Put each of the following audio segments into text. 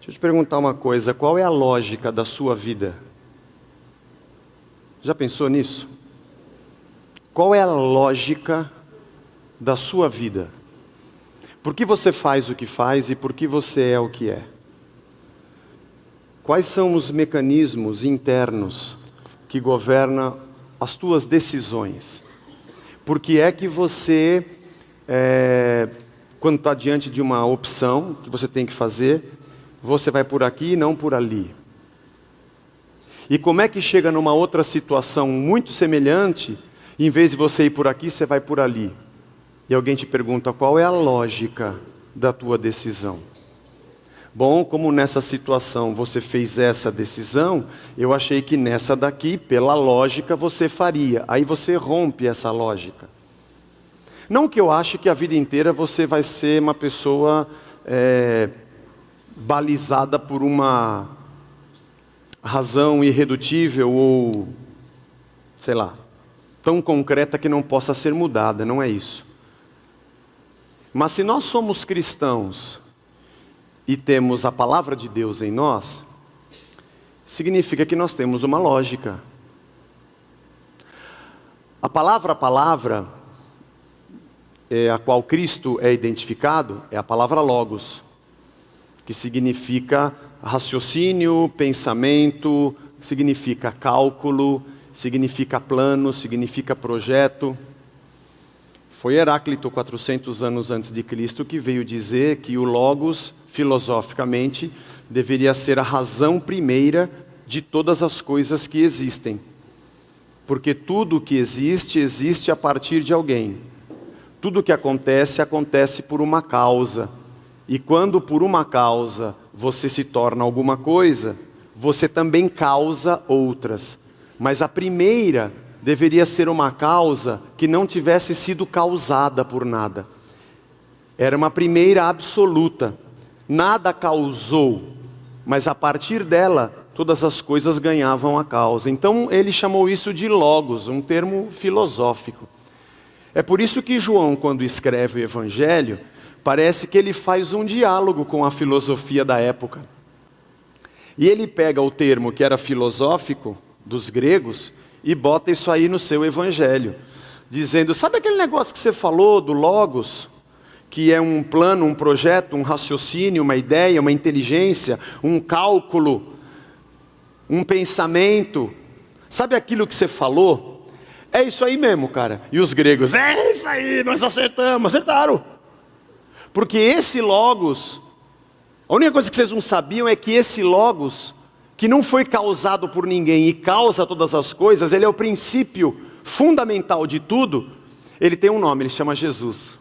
Deixa eu te perguntar uma coisa, qual é a lógica da sua vida? Já pensou nisso? Qual é a lógica da sua vida? Por que você faz o que faz e por que você é o que é? Quais são os mecanismos internos que governam as tuas decisões? Por que é que você, quando está diante de uma opção que você tem que fazer, você vai por aqui e não por ali? E como é que chega numa outra situação muito semelhante, e em vez de você ir por aqui, você vai por ali? E alguém te pergunta, qual é a lógica da tua decisão? Bom, como nessa situação você fez essa decisão, eu achei que nessa daqui, pela lógica, você faria. Aí você rompe essa lógica. Não que eu ache que a vida inteira você vai ser uma pessoa balizada por uma razão irredutível ou, sei lá, tão concreta que não possa ser mudada, não é isso. Mas se nós somos cristãos e temos a palavra de Deus em nós, significa que nós temos uma lógica. A palavra a qual Cristo é identificado, é a palavra logos, que significa raciocínio, pensamento, significa cálculo, significa plano, significa projeto. Foi Heráclito, 400 anos antes de Cristo, que veio dizer que o logos, filosoficamente, deveria ser a razão primeira de todas as coisas que existem. Porque tudo que existe, existe a partir de alguém. Tudo que acontece, acontece por uma causa. E quando por uma causa você se torna alguma coisa, você também causa outras. Mas a primeira deveria ser uma causa que não tivesse sido causada por nada. Era uma primeira absoluta. Nada causou, mas a partir dela, todas as coisas ganhavam a causa. Então ele chamou isso de logos, um termo filosófico. É por isso que João, quando escreve o Evangelho, parece que ele faz um diálogo com a filosofia da época. E ele pega o termo que era filosófico, dos gregos, e bota isso aí no seu Evangelho. Dizendo, sabe aquele negócio que você falou do logos? Que é um plano, um projeto, um raciocínio, uma ideia, uma inteligência, um cálculo, um pensamento. Sabe aquilo que você falou? É isso aí mesmo, cara. E os gregos, é isso aí, nós acertamos, acertaram. Porque esse logos, a única coisa que vocês não sabiam é que esse logos, que não foi causado por ninguém e causa todas as coisas, ele é o princípio fundamental de tudo, ele tem um nome, ele chama Jesus.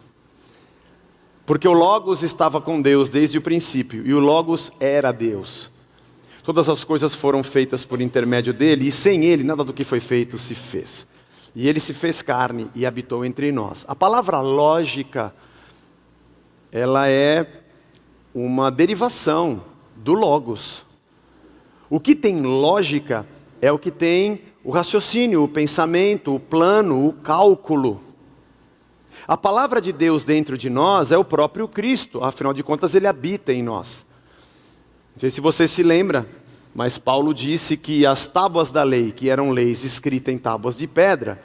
Porque o logos estava com Deus desde o princípio, e o logos era Deus. Todas as coisas foram feitas por intermédio dele, e sem ele nada do que foi feito se fez. E ele se fez carne e habitou entre nós. A palavra lógica, ela é uma derivação do logos. O que tem lógica é o que tem o raciocínio, o pensamento, o plano, o cálculo. A palavra de Deus dentro de nós é o próprio Cristo, afinal de contas ele habita em nós. Não sei se você se lembra, mas Paulo disse que as tábuas da lei, que eram leis escritas em tábuas de pedra,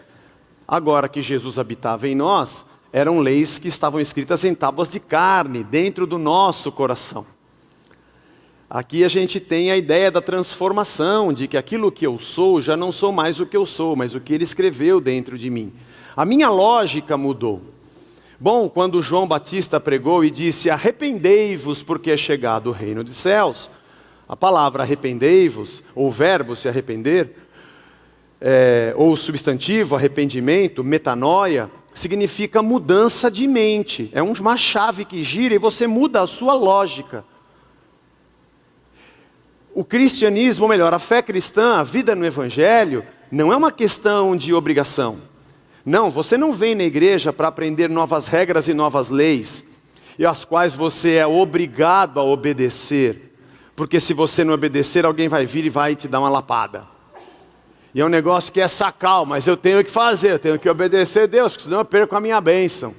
agora que Jesus habitava em nós, eram leis que estavam escritas em tábuas de carne, dentro do nosso coração. Aqui a gente tem a ideia da transformação, de que aquilo que eu sou, já não sou mais o que eu sou, mas o que ele escreveu dentro de mim. A minha lógica mudou. Bom, quando João Batista pregou e disse, arrependei-vos porque é chegado o reino dos céus. A palavra arrependei-vos, ou o verbo se arrepender, ou o substantivo arrependimento, metanoia, significa mudança de mente. É uma chave que gira e você muda a sua lógica. O cristianismo, ou melhor, a fé cristã, a vida no Evangelho, não é uma questão de obrigação. Não, você não vem na igreja para aprender novas regras e novas leis, e às quais você é obrigado a obedecer, porque se você não obedecer, alguém vai vir e vai te dar uma lapada. E é um negócio que é sacal, mas eu tenho que fazer, eu tenho que obedecer a Deus, senão eu perco a minha bênção.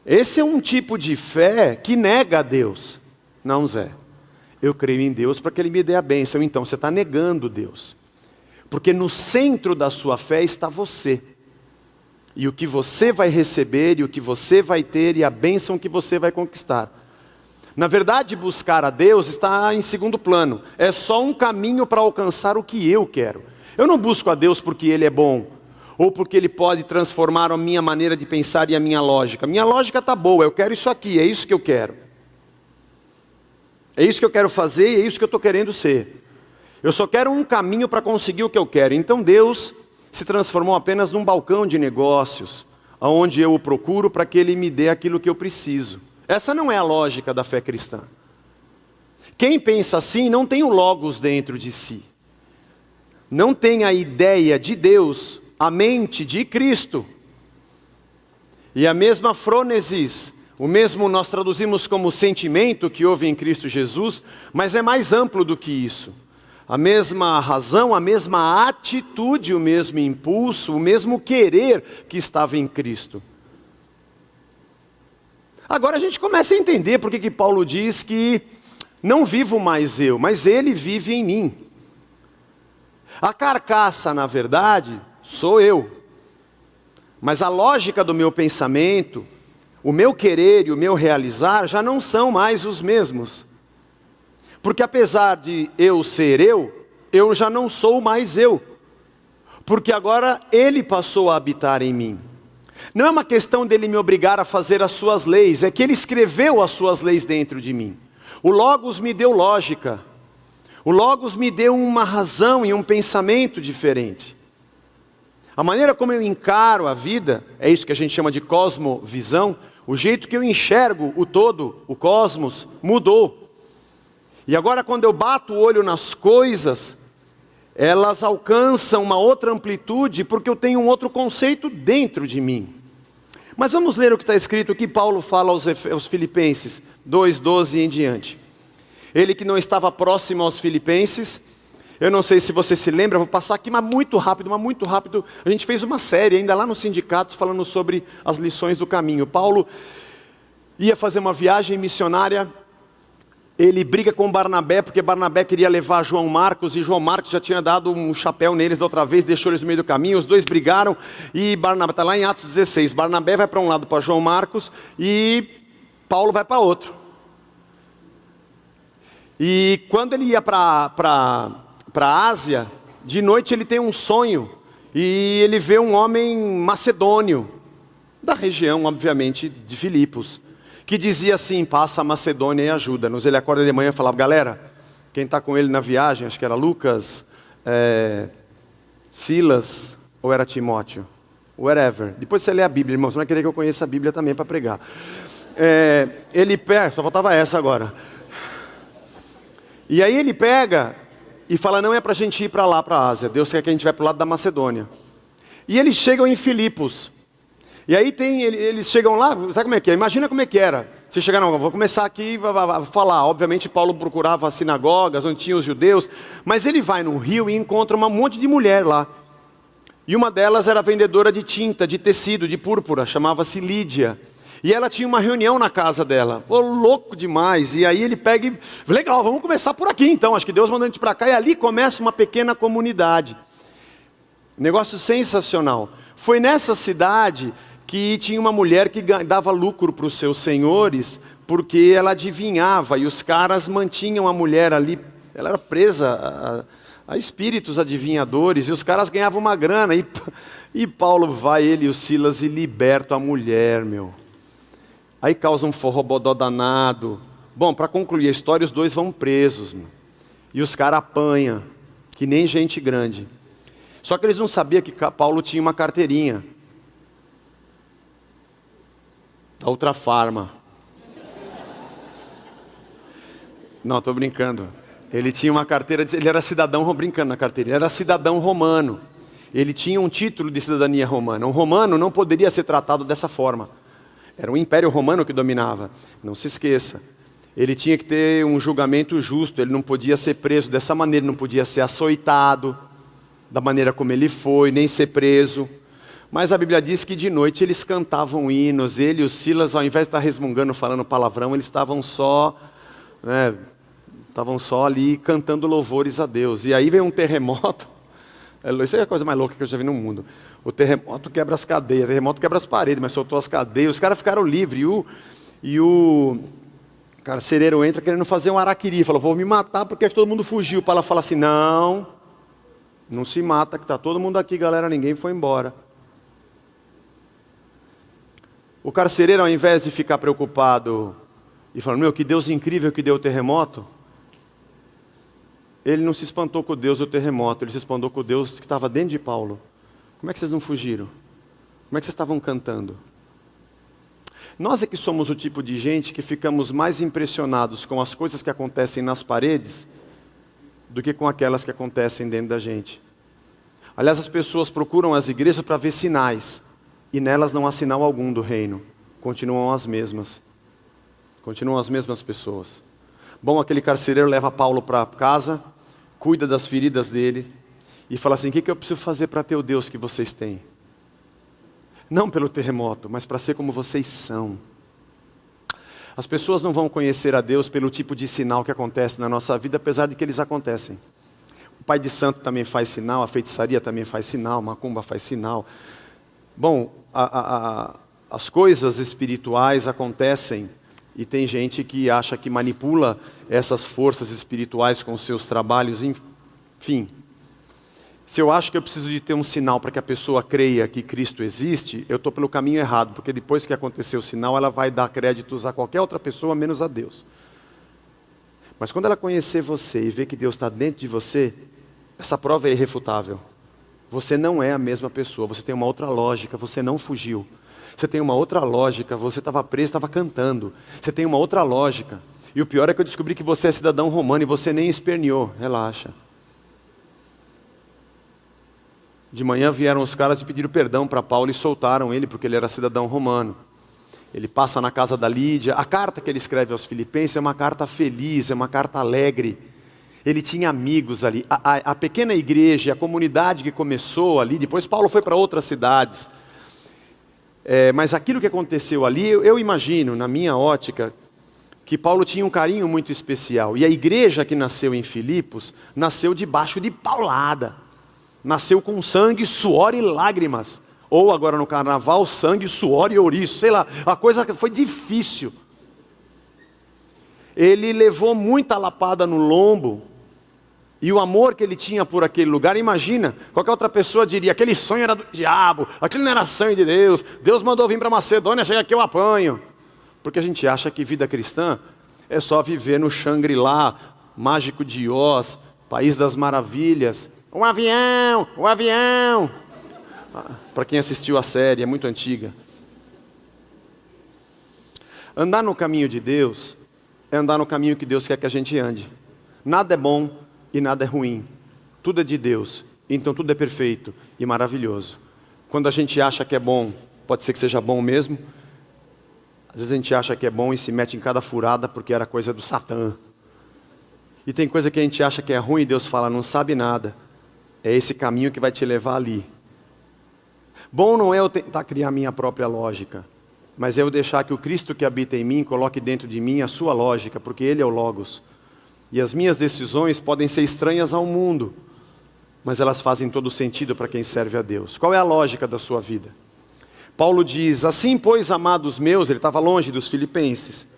Esse é um tipo de fé que nega a Deus. Não, Zé. Eu creio em Deus para que Ele me dê a bênção. Então, você está negando Deus. Porque no centro da sua fé está você. E o que você vai receber, e o que você vai ter, e a bênção que você vai conquistar. Na verdade, buscar a Deus está em segundo plano. É só um caminho para alcançar o que eu quero. Eu não busco a Deus porque Ele é bom, ou porque Ele pode transformar a minha maneira de pensar e a minha lógica. Minha lógica está boa, eu quero isso aqui, é isso que eu quero. É isso que eu quero fazer e é isso que eu estou querendo ser. Eu só quero um caminho para conseguir o que eu quero. Então Deus se transformou apenas num balcão de negócios, onde eu o procuro para que Ele me dê aquilo que eu preciso. Essa não é a lógica da fé cristã. Quem pensa assim não tem o logos dentro de si. Não tem a ideia de Deus, a mente de Cristo. E a mesma frônesis, o mesmo nós traduzimos como sentimento que houve em Cristo Jesus, mas é mais amplo do que isso. A mesma razão, a mesma atitude, o mesmo impulso, o mesmo querer que estava em Cristo. Agora a gente começa a entender porque que Paulo diz que não vivo mais eu, mas Ele vive em mim. A carcaça, na verdade, sou eu. Mas a lógica do meu pensamento, o meu querer e o meu realizar já não são mais os mesmos. Porque apesar de eu ser eu já não sou mais eu. Porque agora Ele passou a habitar em mim. Não é uma questão dele me obrigar a fazer as suas leis, é que Ele escreveu as suas leis dentro de mim. O Logos me deu lógica. O Logos me deu uma razão e um pensamento diferente. A maneira como eu encaro a vida, é isso que a gente chama de cosmovisão, o jeito que eu enxergo o todo, o cosmos, mudou. E agora quando eu bato o olho nas coisas, elas alcançam uma outra amplitude, porque eu tenho um outro conceito dentro de mim. Mas vamos ler o que está escrito aqui, Paulo fala aos Filipenses 2:12 em diante. Ele que não estava próximo aos Filipenses, eu não sei se você se lembra, vou passar aqui, mas muito rápido. A gente fez uma série ainda lá no sindicato falando sobre as lições do caminho. Paulo ia fazer uma viagem missionária, ele briga com Barnabé, porque Barnabé queria levar João Marcos, e João Marcos já tinha dado um chapéu neles da outra vez, deixou eles no meio do caminho, os dois brigaram, e Barnabé, está lá em Atos 16, Barnabé vai para um lado para João Marcos, e Paulo vai para outro. E quando ele ia para a Ásia, de noite ele tem um sonho, e ele vê um homem macedônio, da região obviamente de Filipos, que dizia assim: passa a Macedônia e ajuda-nos. Ele acorda de manhã e falava: galera, quem está com ele na viagem, acho que era Lucas, Silas, ou era Timóteo, whatever. Depois você lê a Bíblia, irmão, você não vai querer que eu conheça a Bíblia também para pregar. Ele pega, só faltava essa agora. E aí ele pega e fala: não é para a gente ir para lá, para a Ásia, Deus quer que a gente vá para o lado da Macedônia. E eles chegam em Filipos. E aí eles chegam lá, sabe como é que é? Imagina como é que era. Você chegar, não, vou começar aqui a falar. Obviamente Paulo procurava as sinagogas onde tinham os judeus, mas ele vai no rio e encontra um monte de mulher lá. E uma delas era vendedora de tinta, de tecido, de púrpura, chamava-se Lídia. E ela tinha uma reunião na casa dela. Pô, louco demais. E aí ele pega e... legal, vamos começar por aqui então. Acho que Deus mandou a gente para cá. E ali começa uma pequena comunidade. Negócio sensacional. Foi nessa cidade que tinha uma mulher que dava lucro para os seus senhores, porque ela adivinhava, e os caras mantinham a mulher ali, ela era presa a espíritos adivinhadores, e os caras ganhavam uma grana, e Paulo vai, ele e o Silas, e libertam a mulher, meu. Aí causa um forrobodó danado. Bom, para concluir a história, os dois vão presos, meu. E os caras apanham, que nem gente grande. Só que eles não sabiam que Paulo tinha uma carteirinha da Ultrafarma. Não, estou brincando. Ele tinha uma carteira, ele era cidadão, brincando na carteira, ele era cidadão romano. Ele tinha um título de cidadania romana. Um romano não poderia ser tratado dessa forma. Era o Império Romano que dominava. Não se esqueça. Ele tinha que ter um julgamento justo, ele não podia ser preso dessa maneira, não podia ser açoitado da maneira como ele foi, nem ser preso. Mas a Bíblia diz que de noite eles cantavam hinos, ele e o Silas, ao invés de estar resmungando, falando palavrão, eles estavam só né? Estavam só ali cantando louvores a Deus. E aí vem um terremoto. Isso é a coisa mais louca que eu já vi no mundo. O terremoto quebra as cadeias, o terremoto quebra as paredes, mas soltou as cadeias. Os caras ficaram livres. E o carcereiro entra querendo fazer um araquiri. Falou, vou me matar porque todo mundo fugiu. Para ela falar assim, não se mata, que está todo mundo aqui, galera, ninguém foi embora. O carcereiro, ao invés de ficar preocupado e falando, que Deus incrível que deu o terremoto, ele não se espantou com o Deus do terremoto, ele se espantou com o Deus que estava dentro de Paulo. Como é que vocês não fugiram? Como é que vocês estavam cantando? Nós é que somos o tipo de gente que ficamos mais impressionados com as coisas que acontecem nas paredes do que com aquelas que acontecem dentro da gente. Aliás, as pessoas procuram as igrejas para ver sinais, e nelas não há sinal algum do reino. Continuam as mesmas pessoas. Bom, aquele carcereiro leva Paulo para casa, cuida das feridas dele, e fala assim, o que eu preciso fazer para ter o Deus que vocês têm? Não pelo terremoto, mas para ser como vocês são. As pessoas não vão conhecer a Deus pelo tipo de sinal que acontece na nossa vida, apesar de que eles acontecem. O pai de santo também faz sinal, a feitiçaria também faz sinal, a macumba faz sinal. Bom, as coisas espirituais acontecem e tem gente que acha que manipula essas forças espirituais com seus trabalhos, enfim. Se eu acho que eu preciso de ter um sinal para que a pessoa creia que Cristo existe, eu estou pelo caminho errado, porque depois que acontecer o sinal, ela vai dar créditos a qualquer outra pessoa, menos a Deus. Mas quando ela conhecer você e ver que Deus está dentro de você, essa prova é irrefutável. Você não é a mesma pessoa, você tem uma outra lógica, você não fugiu. Você tem uma outra lógica, você estava preso, estava cantando. Você tem uma outra lógica. E o pior é que eu descobri que você é cidadão romano e você nem esperneou, relaxa. De manhã vieram os caras e pediram perdão para Paulo e soltaram ele porque ele era cidadão romano. Ele passa na casa da Lídia. A carta que ele escreve aos Filipenses é uma carta feliz, é uma carta alegre. Ele tinha amigos ali. A pequena igreja, a comunidade que começou ali, depois Paulo foi para outras cidades. Mas aquilo que aconteceu ali, eu imagino, na minha ótica, que Paulo tinha um carinho muito especial. E a igreja que nasceu em Filipos, nasceu debaixo de paulada. Nasceu com sangue, suor e lágrimas. Ou agora no carnaval, sangue, suor e ouriço. Sei lá, a coisa foi difícil. Ele levou muita lapada no lombo. E o amor que ele tinha por aquele lugar, imagina, qualquer outra pessoa diria, aquele sonho era do diabo, aquilo não era sonho de Deus, Deus mandou vir para Macedônia, chega aqui eu apanho. Porque a gente acha que vida cristã é só viver no Shangri-La, mágico de Oz, país das maravilhas. Um avião. Para quem assistiu a série, é muito antiga. Andar no caminho de Deus é andar no caminho que Deus quer que a gente ande. Nada é bom e nada é ruim. Tudo é de Deus, então tudo é perfeito e maravilhoso. Quando a gente acha que é bom, pode ser que seja bom mesmo. Às vezes a gente acha que é bom e se mete em cada furada porque era coisa do Satã. E tem coisa que a gente acha que é ruim e Deus fala, não sabe nada. É esse caminho que vai te levar ali. Bom não é eu tentar criar minha própria lógica, mas é eu deixar que o Cristo que habita em mim coloque dentro de mim a sua lógica, porque Ele é o Logos. E as minhas decisões podem ser estranhas ao mundo, mas elas fazem todo sentido para quem serve a Deus. Qual é a lógica da sua vida? Paulo diz, assim pois, amados meus, ele estava longe dos filipenses,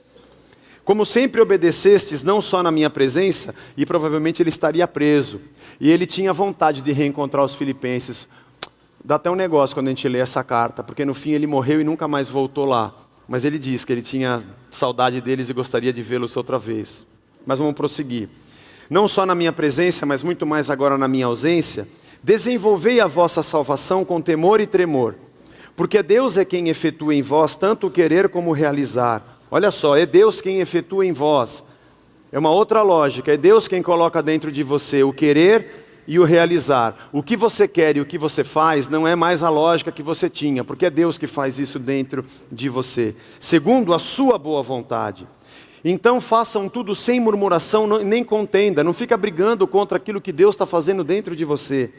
como sempre obedecestes, não só na minha presença, e provavelmente ele estaria preso, e ele tinha vontade de reencontrar os filipenses. Dá até um negócio quando a gente lê essa carta, porque no fim ele morreu e nunca mais voltou lá. Mas ele diz que ele tinha saudade deles e gostaria de vê-los outra vez. Mas vamos prosseguir. Não só na minha presença, mas muito mais agora na minha ausência, desenvolvei a vossa salvação com temor e tremor, porque Deus é quem efetua em vós tanto o querer como o realizar. Olha só, é Deus quem efetua em vós. É uma outra lógica, é Deus quem coloca dentro de você o querer e o realizar. O que você quer e o que você faz não é mais a lógica que você tinha, porque é Deus que faz isso dentro de você, segundo a sua boa vontade. Então façam tudo sem murmuração nem contenda, não fica brigando contra aquilo que Deus está fazendo dentro de você,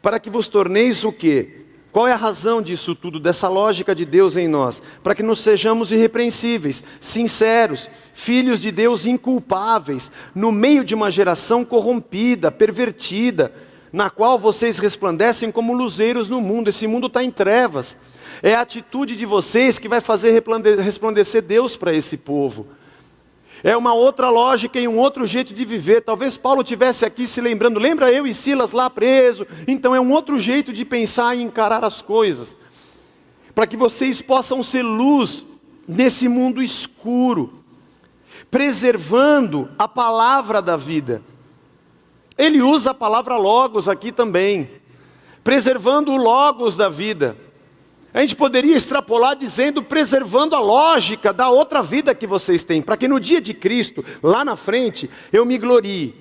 para que vos torneis o quê? Qual é a razão disso tudo, dessa lógica de Deus em nós? Para que nos sejamos irrepreensíveis, sinceros, filhos de Deus inculpáveis, no meio de uma geração corrompida, pervertida, na qual vocês resplandecem como luzeiros no mundo. Esse mundo está em trevas. É a atitude de vocês que vai fazer resplandecer Deus para esse povo. É uma outra lógica e um outro jeito de viver. Talvez Paulo estivesse aqui se lembrando, lembra eu e Silas lá preso? Então é um outro jeito de pensar e encarar as coisas. Para que vocês possam ser luz nesse mundo escuro, preservando a palavra da vida. Ele usa a palavra logos aqui também, preservando o logos da vida. A gente poderia extrapolar dizendo, preservando a lógica da outra vida que vocês têm, para que no dia de Cristo, lá na frente, eu me glorie,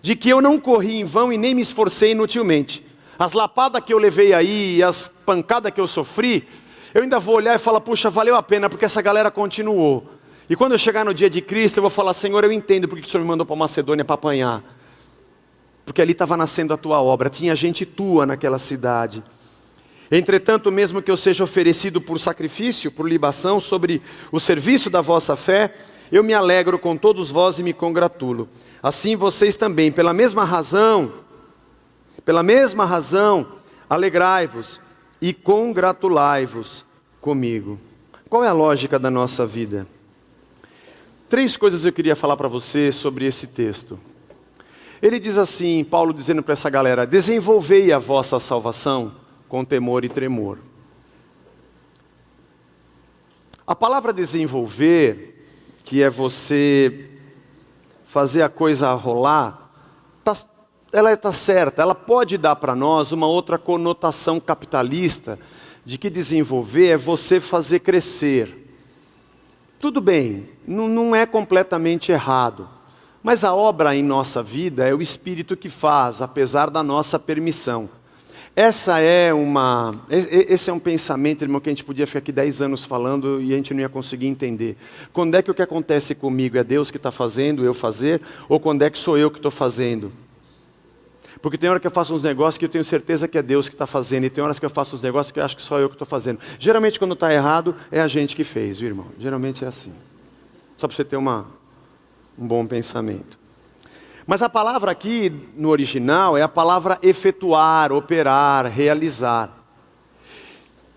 de que eu não corri em vão e nem me esforcei inutilmente. As lapadas que eu levei aí, as pancadas que eu sofri, eu ainda vou olhar e falar, puxa, valeu a pena, porque essa galera continuou. E quando eu chegar no dia de Cristo, eu vou falar, Senhor, eu entendo porque o Senhor me mandou para Macedônia para apanhar. Porque ali estava nascendo a tua obra, tinha gente tua naquela cidade. Entretanto, mesmo que eu seja oferecido por sacrifício, por libação, sobre o serviço da vossa fé, eu me alegro com todos vós e me congratulo. Assim vocês também, pela mesma razão, alegrai-vos e congratulai-vos comigo. Qual é a lógica da nossa vida? 3 coisas eu queria falar para você sobre esse texto. Ele diz assim, Paulo dizendo para essa galera, desenvolvei a vossa salvação com temor e tremor. A palavra desenvolver, que é você fazer a coisa rolar, ela está certa, ela pode dar para nós uma outra conotação capitalista, de que desenvolver é você fazer crescer. Tudo bem, não é completamente errado, mas a obra em nossa vida é o Espírito que faz, apesar da nossa permissão. Esse é um pensamento, irmão, que a gente podia ficar aqui 10 anos falando e a gente não ia conseguir entender. Quando é que o que acontece comigo é Deus que está fazendo, eu fazer, ou quando é que sou eu que estou fazendo? Porque tem hora que eu faço uns negócios que eu tenho certeza que é Deus que está fazendo, e tem horas que eu faço uns negócios que eu acho que só eu que estou fazendo. Geralmente quando está errado, é a gente que fez, viu, irmão? Geralmente é assim. Só para você ter um bom pensamento. Mas a palavra aqui, no original, é a palavra efetuar, operar, realizar.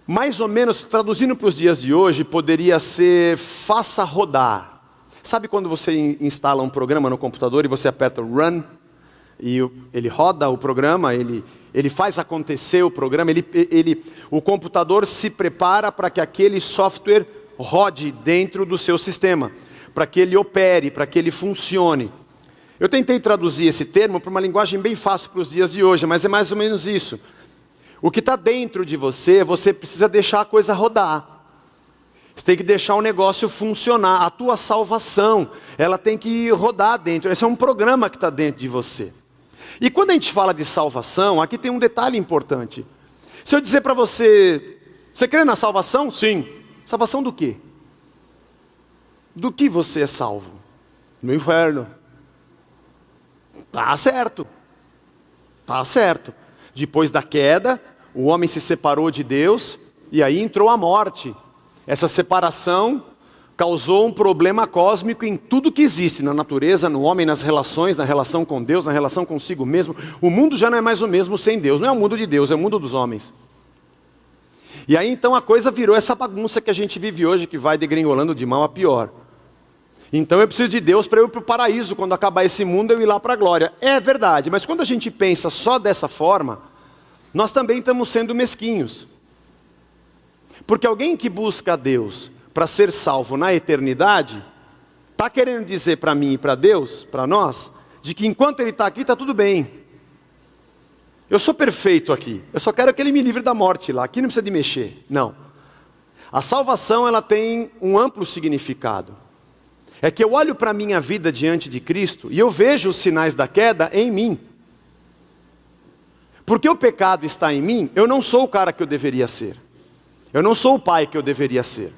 Mais ou menos, traduzindo para os dias de hoje, poderia ser faça rodar. Sabe quando você instala um programa no computador e você aperta o Run? E ele roda o programa, ele faz acontecer o programa, o computador se prepara para que aquele software rode dentro do seu sistema, para que ele opere, para que ele funcione. Eu tentei traduzir esse termo para uma linguagem bem fácil para os dias de hoje, mas é mais ou menos isso. O que está dentro de você, você precisa deixar a coisa rodar. Você tem que deixar o negócio funcionar. A tua salvação, ela tem que rodar dentro. Esse é um programa que está dentro de você. E quando a gente fala de salvação, aqui tem um detalhe importante. Se eu dizer para você, você crê na salvação? Sim. Salvação do quê? Do que você é salvo? No inferno. Tá certo. Tá certo. Depois da queda, o homem se separou de Deus e aí entrou a morte. Essa separação causou um problema cósmico em tudo que existe, na natureza, no homem, nas relações, na relação com Deus, na relação consigo mesmo. O mundo já não é mais o mesmo sem Deus, não é o mundo de Deus, é o mundo dos homens. E aí então a coisa virou essa bagunça que a gente vive hoje, que vai degringolando de mal a pior. Então eu preciso de Deus para eu ir para o paraíso, quando acabar esse mundo eu ir lá para a glória. É verdade, mas quando a gente pensa só dessa forma, nós também estamos sendo mesquinhos. Porque alguém que busca a Deus para ser salvo na eternidade, está querendo dizer para mim e para Deus, para nós, de que enquanto Ele está aqui, está tudo bem. Eu sou perfeito aqui, eu só quero que Ele me livre da morte lá, aqui não precisa de mexer. Não. A salvação, ela tem um amplo significado. É que eu olho para a minha vida diante de Cristo e eu vejo os sinais da queda em mim. Porque o pecado está em mim, eu não sou o cara que eu deveria ser. Eu não sou o pai que eu deveria ser.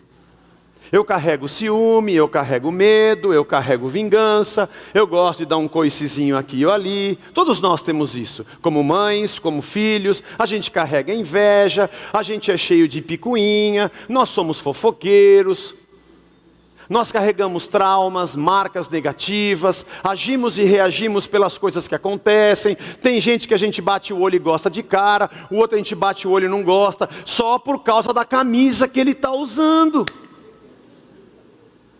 Eu carrego ciúme, eu carrego medo, eu carrego vingança, eu gosto de dar um coicezinho aqui ou ali. Todos nós temos isso, como mães, como filhos. A gente carrega inveja, a gente é cheio de picuinha, nós somos fofoqueiros. Nós carregamos traumas, marcas negativas, agimos e reagimos pelas coisas que acontecem. Tem gente que a gente bate o olho e gosta de cara, o outro a gente bate o olho e não gosta, só por causa da camisa que ele está usando.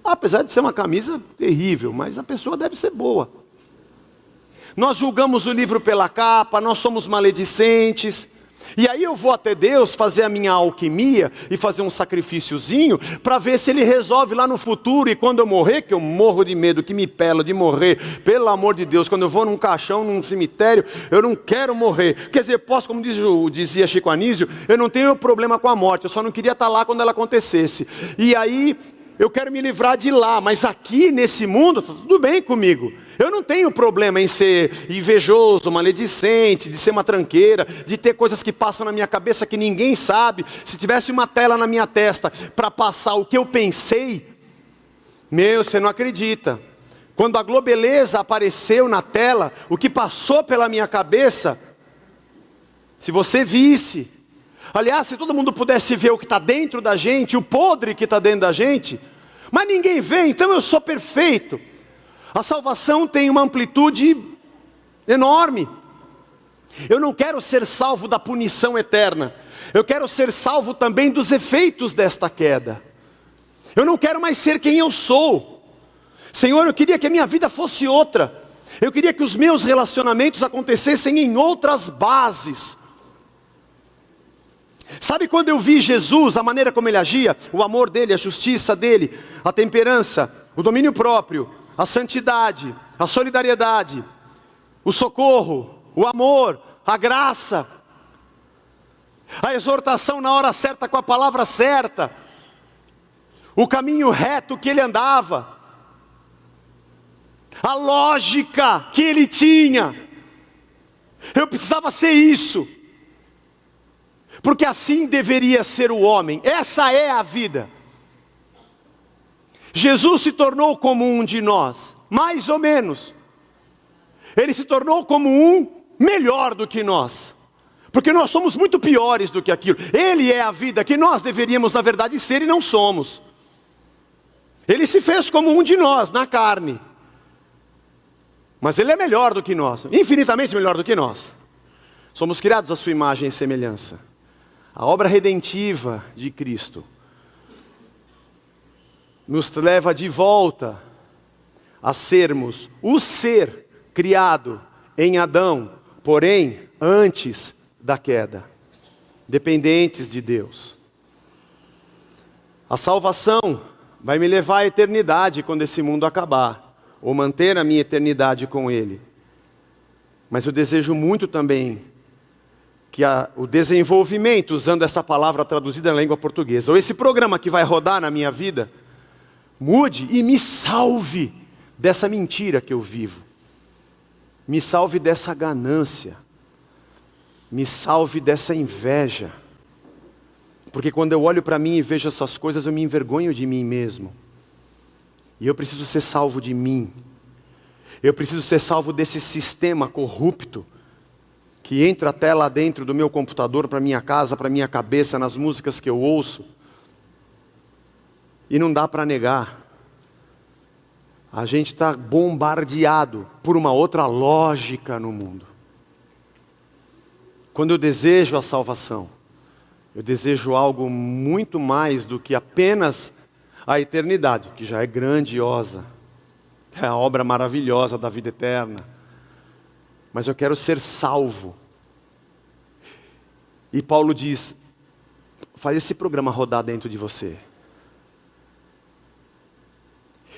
Apesar de ser uma camisa terrível, mas a pessoa deve ser boa. Nós julgamos o livro pela capa, nós somos maledicentes. E aí eu vou até Deus fazer a minha alquimia e fazer um sacrifíciozinho para ver se Ele resolve lá no futuro. E quando eu morrer, que eu morro de medo, que me pelo de morrer, pelo amor de Deus, quando eu vou num caixão, num cemitério, eu não quero morrer. Quer dizer, posso, como dizia Chico Anísio, eu não tenho problema com a morte, eu só não queria estar lá quando ela acontecesse. E aí eu quero me livrar de lá, mas aqui nesse mundo, tá tudo bem comigo. Eu não tenho problema em ser invejoso, maledicente, de ser uma tranqueira, de ter coisas que passam na minha cabeça que ninguém sabe. Se tivesse uma tela na minha testa para passar o que eu pensei, você não acredita. Quando a Globeleza apareceu na tela, o que passou pela minha cabeça, se você visse, aliás, se todo mundo pudesse ver o que está dentro da gente, o podre que está dentro da gente, mas ninguém vê, então eu sou perfeito. A salvação tem uma amplitude enorme. Eu não quero ser salvo da punição eterna. Eu quero ser salvo também dos efeitos desta queda. Eu não quero mais ser quem eu sou. Senhor, eu queria que a minha vida fosse outra. Eu queria que os meus relacionamentos acontecessem em outras bases. Sabe quando eu vi Jesus, a maneira como Ele agia, o amor dele, a justiça dele, a temperança, o domínio próprio, a santidade, a solidariedade, o socorro, o amor, a graça, a exortação na hora certa com a palavra certa, o caminho reto que ele andava, a lógica que ele tinha. Eu precisava ser isso, porque assim deveria ser o homem. Essa é a vida. Jesus se tornou como um de nós, mais ou menos. Ele se tornou como um melhor do que nós, porque nós somos muito piores do que aquilo. Ele é a vida que nós deveríamos na verdade ser e não somos. Ele se fez como um de nós, na carne. Mas Ele é melhor do que nós, infinitamente melhor do que nós. Somos criados à sua imagem e semelhança. A obra redentiva de Cristo nos leva de volta a sermos o ser criado em Adão, porém antes da queda, dependentes de Deus. A salvação vai me levar à eternidade quando esse mundo acabar, ou manter a minha eternidade com Ele. Mas eu desejo muito também que o desenvolvimento, usando essa palavra traduzida na língua portuguesa, ou esse programa que vai rodar na minha vida, mude e me salve dessa mentira que eu vivo. Me salve dessa ganância. Me salve dessa inveja. Porque quando eu olho para mim e vejo essas coisas, eu me envergonho de mim mesmo. E eu preciso ser salvo de mim. Eu preciso ser salvo desse sistema corrupto que entra até lá dentro do meu computador, para minha casa, para minha cabeça, nas músicas que eu ouço. E não dá para negar. A gente está bombardeado por uma outra lógica no mundo. Quando eu desejo a salvação, eu desejo algo muito mais do que apenas a eternidade, que já é grandiosa. É a obra maravilhosa da vida eterna. Mas eu quero ser salvo. E Paulo diz, faz esse programa rodar dentro de você.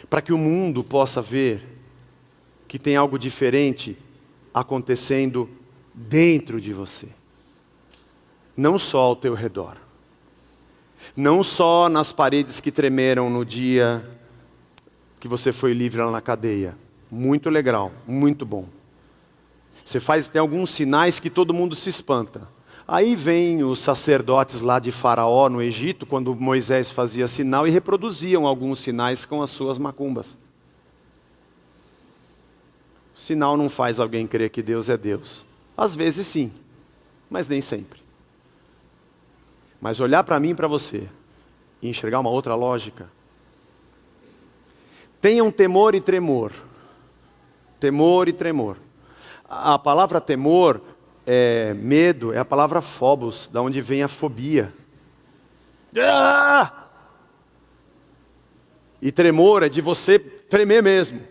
Para que o mundo possa ver que tem algo diferente acontecendo dentro de você. Não só ao teu redor. Não só nas paredes que tremeram no dia que você foi livre lá na cadeia. Muito legal, muito bom. Você tem alguns sinais que todo mundo se espanta. Aí vem os sacerdotes lá de Faraó, no Egito, quando Moisés fazia sinal, e reproduziam alguns sinais com as suas macumbas. O sinal não faz alguém crer que Deus é Deus. Às vezes sim, mas nem sempre. Mas olhar para mim e para você, e enxergar uma outra lógica. Tenham temor e tremor. Temor e tremor. A palavra temor, medo, é a palavra phobos, da onde vem a fobia. Ah! E tremor é de você tremer mesmo.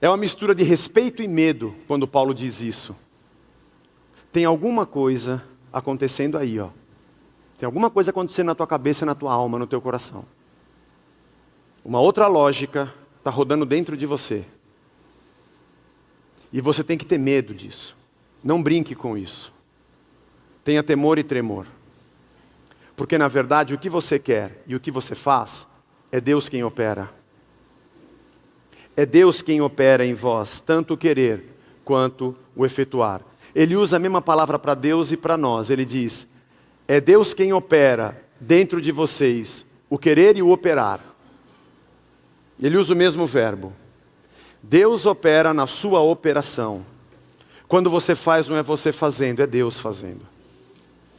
É uma mistura de respeito e medo, quando Paulo diz isso. Tem alguma coisa acontecendo aí, ó. Tem alguma coisa acontecendo na tua cabeça, na tua alma, no teu coração. Uma outra lógica está rodando dentro de você. E você tem que ter medo disso. Não brinque com isso. Tenha temor e tremor. Porque na verdade o que você quer e o que você faz, é Deus quem opera. É Deus quem opera em vós, tanto o querer quanto o efetuar. Ele usa a mesma palavra para Deus e para nós. Ele diz, é Deus quem opera dentro de vocês, o querer e o operar. Ele usa o mesmo verbo. Deus opera na sua operação. Quando você faz, não é você fazendo, é Deus fazendo.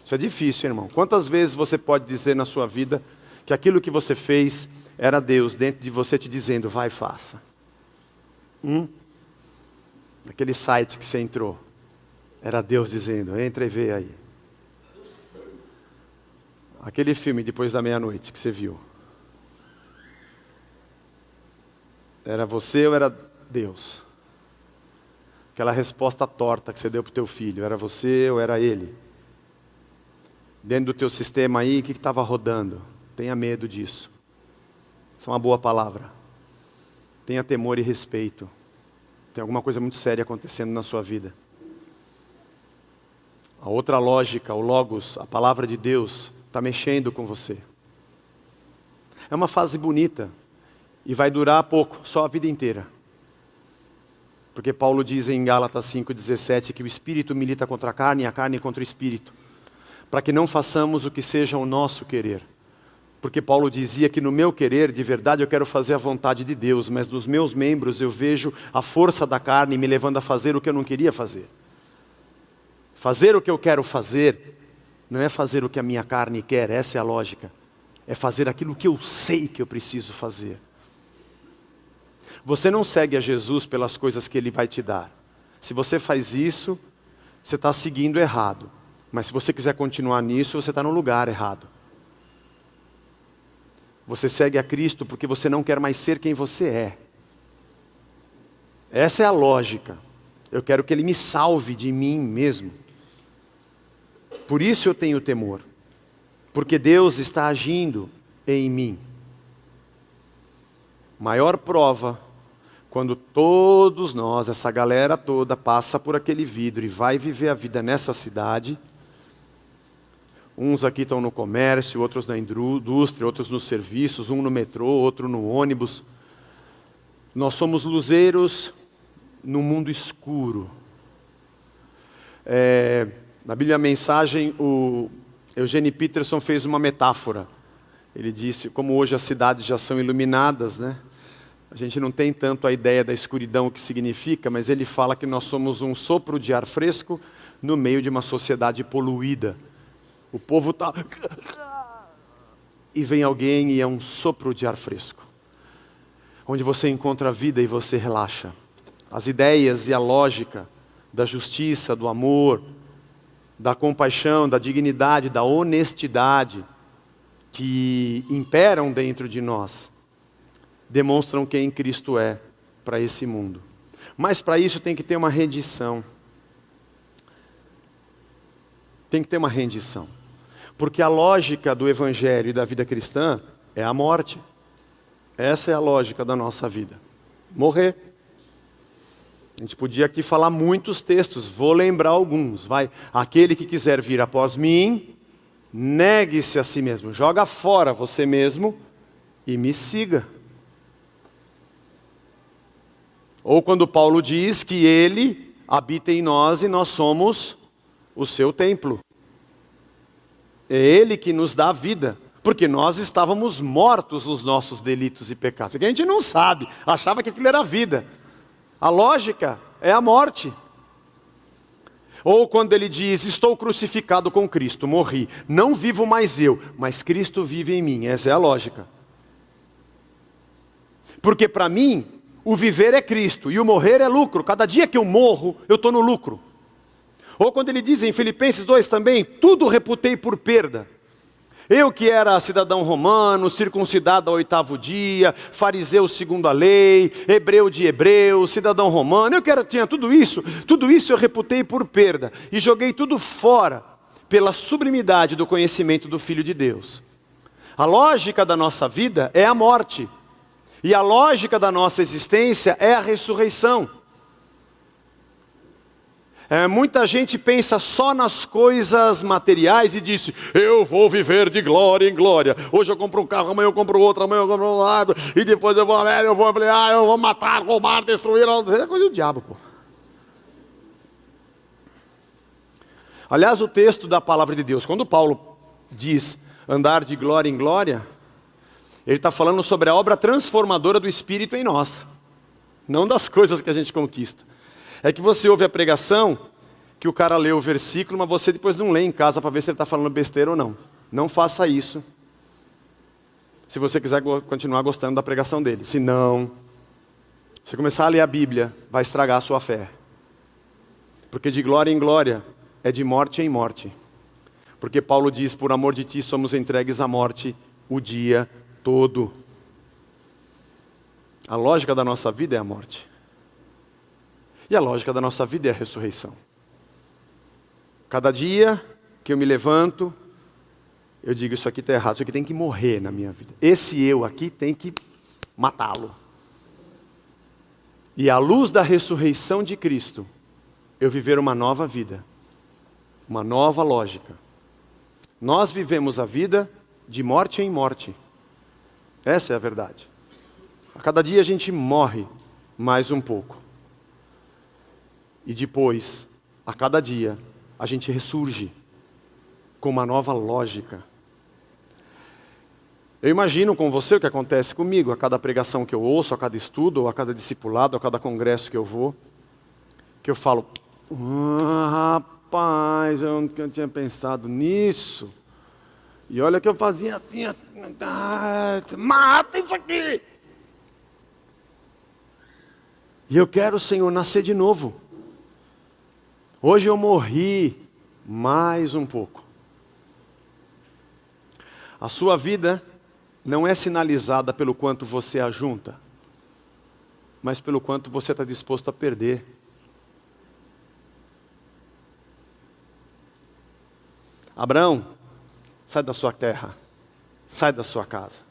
Isso é difícil, irmão. Quantas vezes você pode dizer na sua vida que aquilo que você fez era Deus dentro de você te dizendo, vai, faça. Naquele site que você entrou, era Deus dizendo, entra e vê aí. Aquele filme depois da meia-noite que você viu, era você ou era Deus? Aquela resposta torta que você deu para o teu filho, era você ou era ele? Dentro do teu sistema aí, o que estava rodando? Tenha medo disso. Isso é uma boa palavra. Tenha temor e respeito. Tem alguma coisa muito séria acontecendo na sua vida. A outra lógica, o Logos, a palavra de Deus, está mexendo com você. É uma fase bonita. E vai durar pouco, só a vida inteira. Porque Paulo diz em Gálatas 5,17 que o Espírito milita contra a carne e a carne contra o Espírito. Para que não façamos o que seja o nosso querer. Porque Paulo dizia que no meu querer, de verdade, eu quero fazer a vontade de Deus, mas nos meus membros eu vejo a força da carne me levando a fazer o que eu não queria fazer. Fazer o que eu quero fazer, não é fazer o que a minha carne quer, essa é a lógica. É fazer aquilo que eu sei que eu preciso fazer. Você não segue a Jesus pelas coisas que Ele vai te dar. Se você faz isso, você está seguindo errado. Mas se você quiser continuar nisso, você está no lugar errado. Você segue a Cristo porque você não quer mais ser quem você é. Essa é a lógica. Eu quero que Ele me salve de mim mesmo. Por isso eu tenho temor. Porque Deus está agindo em mim. Maior prova, quando todos nós, essa galera toda, passa por aquele vidro e vai viver a vida nessa cidade. Uns aqui estão no comércio, outros na indústria, outros nos serviços, um no metrô, outro no ônibus. Nós somos luzeiros no mundo escuro. Na Bíblia a Mensagem, o Eugene Peterson fez uma metáfora. Ele disse, como hoje as cidades já são iluminadas, né? A gente não tem tanto a ideia da escuridão, o que significa, mas ele fala que nós somos um sopro de ar fresco no meio de uma sociedade poluída. O povo está... E vem alguém e é um sopro de ar fresco. Onde você encontra a vida e você relaxa. As ideias e a lógica da justiça, do amor, da compaixão, da dignidade, da honestidade que imperam dentro de nós, demonstram quem Cristo é para esse mundo. Mas para isso tem que ter uma rendição. Tem que ter uma rendição. Porque a lógica do Evangelho e da vida cristã é a morte. Essa é a lógica da nossa vida. Morrer. A gente podia aqui falar muitos textos, vou lembrar alguns. Vai, aquele que quiser vir após mim, negue-se a si mesmo. Joga fora você mesmo e me siga. Ou quando Paulo diz que Ele habita em nós e nós somos o seu templo. É Ele que nos dá a vida, porque nós estávamos mortos nos nossos delitos e pecados. É que a gente não sabe, achava que aquilo era vida. A lógica é a morte. Ou quando ele diz, estou crucificado com Cristo, morri. Não vivo mais eu, mas Cristo vive em mim. Essa é a lógica. Porque para mim, o viver é Cristo e o morrer é lucro. Cada dia que eu morro, eu estou no lucro. Ou quando ele diz em Filipenses 2 também, tudo reputei por perda. Eu que era cidadão romano, circuncidado ao 8º dia, fariseu segundo a lei, hebreu de hebreus, cidadão romano, tinha tudo isso eu reputei por perda. E joguei tudo fora, pela sublimidade do conhecimento do Filho de Deus. A lógica da nossa vida é a morte. E a lógica da nossa existência é a ressurreição. Muita gente pensa só nas coisas materiais e diz, eu vou viver de glória em glória. Hoje eu compro um carro, amanhã eu compro outro, amanhã eu compro um lado, e depois eu vou ampliar, eu vou matar, roubar, destruir. É coisa do diabo, pô. Aliás, o texto da palavra de Deus, quando Paulo diz andar de glória em glória, ele está falando sobre a obra transformadora do Espírito em nós, não das coisas que a gente conquista. É que você ouve a pregação, que o cara lê o versículo, mas você depois não lê em casa para ver se ele está falando besteira ou não. Não faça isso, se você quiser continuar gostando da pregação dele. Se não, se começar a ler a Bíblia, vai estragar a sua fé. Porque de glória em glória, é de morte em morte. Porque Paulo diz, por amor de ti somos entregues à morte o dia todo. A lógica da nossa vida é a morte. E a lógica da nossa vida é a ressurreição. Cada dia que eu me levanto, eu digo, isso aqui está errado, isso aqui tem que morrer na minha vida. Esse eu aqui tem que matá-lo. E à luz da ressurreição de Cristo, eu viver uma nova vida. Uma nova lógica. Nós vivemos a vida de morte em morte. Essa é a verdade. A cada dia a gente morre mais um pouco. E depois, a cada dia, a gente ressurge com uma nova lógica. Eu imagino com você o que acontece comigo, a cada pregação que eu ouço, a cada estudo, ou a cada discipulado, a cada congresso que eu vou, que eu falo, rapaz, eu não tinha pensado nisso. E olha que eu fazia assim, mata isso aqui. E eu quero, Senhor, nascer de novo. Hoje eu morri mais um pouco. A sua vida não é sinalizada pelo quanto você ajunta, mas pelo quanto você está disposto a perder. Abraão, sai da sua terra, sai da sua casa.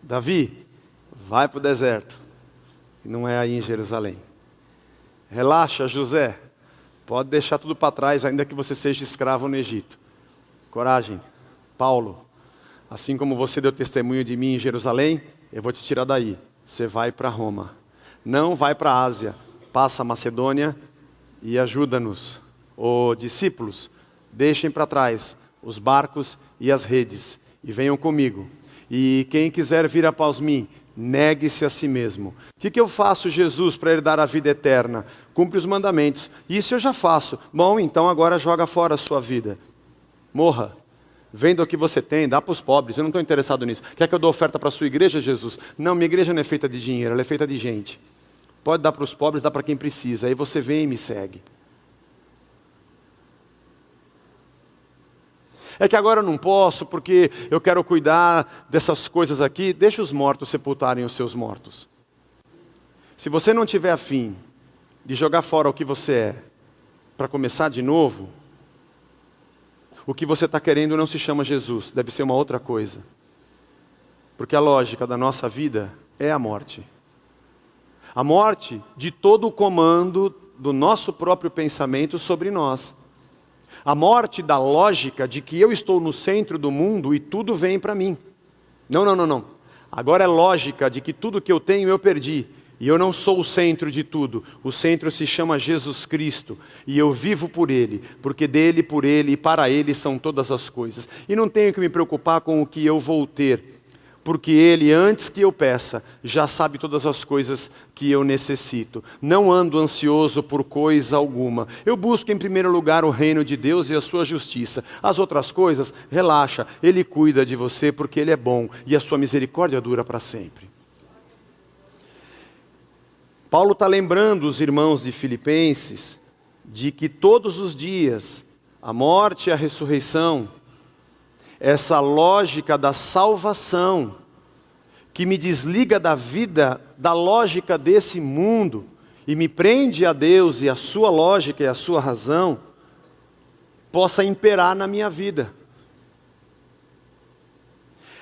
Davi, vai para o deserto, não é aí em Jerusalém. Relaxa, José, pode deixar tudo para trás, ainda que você seja escravo no Egito. Coragem, Paulo, assim como você deu testemunho de mim em Jerusalém, eu vou te tirar daí, você vai para Roma. Não vai para a Ásia, passa a Macedônia e ajuda-nos. Discípulos, deixem para trás os barcos e as redes, e venham comigo. E quem quiser vir após mim, negue-se a si mesmo. O que eu faço, Jesus, para herdar a vida eterna? Cumpre os mandamentos. Isso eu já faço. Bom, então agora joga fora a sua vida. Morra. Venda o que você tem, dá para os pobres. Eu não estou interessado nisso. Quer que eu dou oferta para a sua igreja, Jesus? Não, minha igreja não é feita de dinheiro, ela é feita de gente. Pode dar para os pobres, dá para quem precisa. Aí você vem e me segue. É que agora eu não posso, porque eu quero cuidar dessas coisas aqui. Deixa os mortos sepultarem os seus mortos. Se você não tiver afim de jogar fora o que você é, para começar de novo, o que você está querendo não se chama Jesus, deve ser uma outra coisa. Porque a lógica da nossa vida é a morte. A morte de todo o comando do nosso próprio pensamento sobre nós. A morte da lógica de que eu estou no centro do mundo e tudo vem para mim. Não. Agora é lógica de que tudo que eu tenho eu perdi. E eu não sou o centro de tudo. O centro se chama Jesus Cristo. E eu vivo por Ele, porque dele, por Ele e para Ele são todas as coisas. E não tenho que me preocupar com o que eu vou ter, porque Ele, antes que eu peça, já sabe todas as coisas que eu necessito. Não ando ansioso por coisa alguma. Eu busco em primeiro lugar o reino de Deus e a sua justiça. As outras coisas, relaxa, Ele cuida de você porque Ele é bom e a sua misericórdia dura para sempre. Paulo está lembrando os irmãos de Filipenses de que todos os dias, a morte e a ressurreição, essa lógica da salvação, que me desliga da vida, da lógica desse mundo, e me prende a Deus e a sua lógica e a sua razão, possa imperar na minha vida.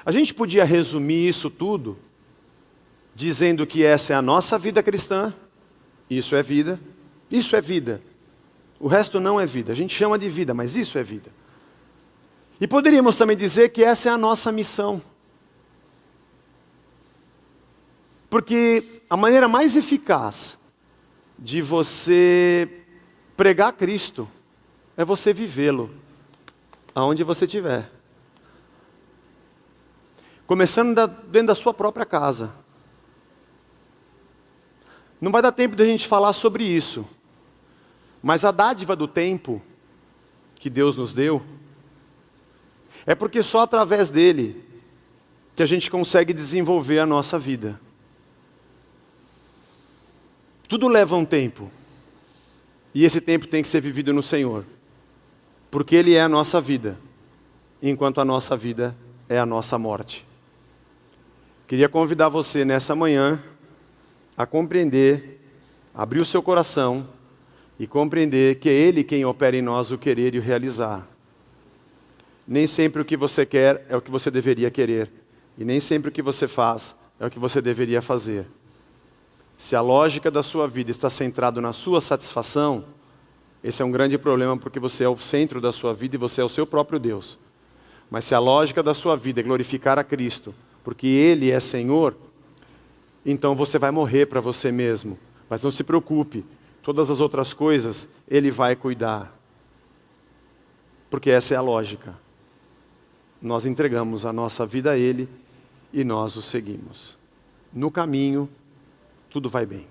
A gente podia resumir isso tudo dizendo que essa é a nossa vida cristã, isso é vida, isso é vida. O resto não é vida. A gente chama de vida, mas isso é vida. E poderíamos também dizer que essa é a nossa missão. Porque a maneira mais eficaz de você pregar Cristo é você vivê-lo, aonde você estiver. Começando dentro da sua própria casa. Não vai dar tempo de a gente falar sobre isso. Mas a dádiva do tempo que Deus nos deu, é porque só através dele que a gente consegue desenvolver a nossa vida. Tudo leva um tempo. E esse tempo tem que ser vivido no Senhor. Porque Ele é a nossa vida, enquanto a nossa vida é a nossa morte. Queria convidar você nessa manhã a compreender, abrir o seu coração e compreender que é Ele quem opera em nós o querer e o realizar. Nem sempre o que você quer é o que você deveria querer. E nem sempre o que você faz é o que você deveria fazer. Se a lógica da sua vida está centrada na sua satisfação, esse é um grande problema porque você é o centro da sua vida e você é o seu próprio Deus. Mas se a lógica da sua vida é glorificar a Cristo, porque Ele é Senhor, então você vai morrer para você mesmo. Mas não se preocupe, todas as outras coisas Ele vai cuidar. Porque essa é a lógica. Nós entregamos a nossa vida a Ele e nós o seguimos. No caminho, tudo vai bem.